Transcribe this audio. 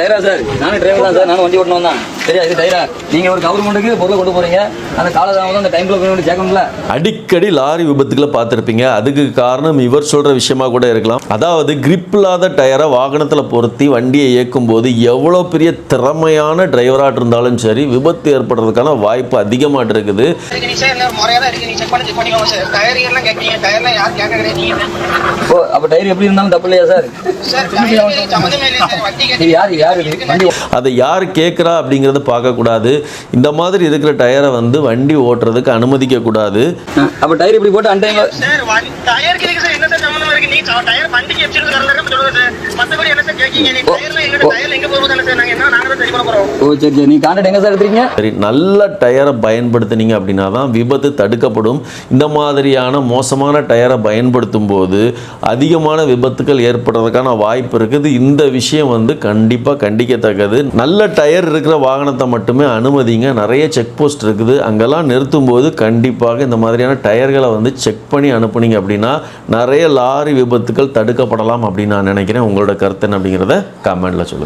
டயரா sir? நானும் driver தான் sir, நானும் வண்டி ஓட்டணும் தான். சரியா, இது டயரா? நீங்க ஒரு கவர்மெண்ட்டுக்கு பொருளை கொண்டு போறீங்க, அந்த காலதாமதம் அந்த டைம்ல கொண்டு சேர்க்கணும்ல. அடிக்கடி லாரி விபத்துக்களை பார்த்துருப்பீங்க. அதுக்கு காரணம் இவர் சொல்ற விஷயமா கூட இருக்கலாம். அதாவது கிரிப் இல்லாத டயரை வாகனத்தில் பொருத்தி வண்டியை இயக்கும் போது எவ்வளோ பெரிய திறமையான டிரைவராக இருந்தாலும் சரி, விபத்து ஏற்படுறதுக்கான வாய்ப்பு அதிகமாக இருக்குது. அப்ப டயர் எப்படி இருந்தாலும் தப்பு இல்லையா சார்? அதை யார் கேட்குறா அப்படிங்கிறத பார்க்கக்கூடாது. இந்த மாதிரி இருக்கிற டயரை வந்து வண்டி ஓட்டுறதுக்கு அனுமதிக்க கூடாது. அப்ப டயர் இப்படி போட்டு அன் டைம்ல சரி, நல்ல டயரை பயன்படுத்தினீங்க அப்படின்னா தான் விபத்து தடுக்கப்படும். இந்த மாதிரியான மோசமான டயரை பயன்படுத்தும் போது அதிகமான விபத்துக்கள் ஏற்படுறதுக்கான வாய்ப்பு இருக்குது. இந்த விஷயம் வந்து கண்டிப்பாக கண்டிக்கத்தக்கது. நல்ல டயர் இருக்கிற வாகனத்தை மட்டுமே அனுமதிங்க. நிறைய செக் போஸ்ட் இருக்குது, அங்கெல்லாம் நிறுத்தும் போது கண்டிப்பாக இந்த மாதிரியான டயர்களை வந்து செக் பண்ணி அனுப்புனீங்க அப்படின்னா நிறைய லாரி விபத்துக்கள் தடுக்கப்படலாம் அப்படின்னு நான் நினைக்கிறேன். உங்களோட கருத்து என்ன அப்படிங்கிறத கமெண்ட்ல சொல்லுங்கள்.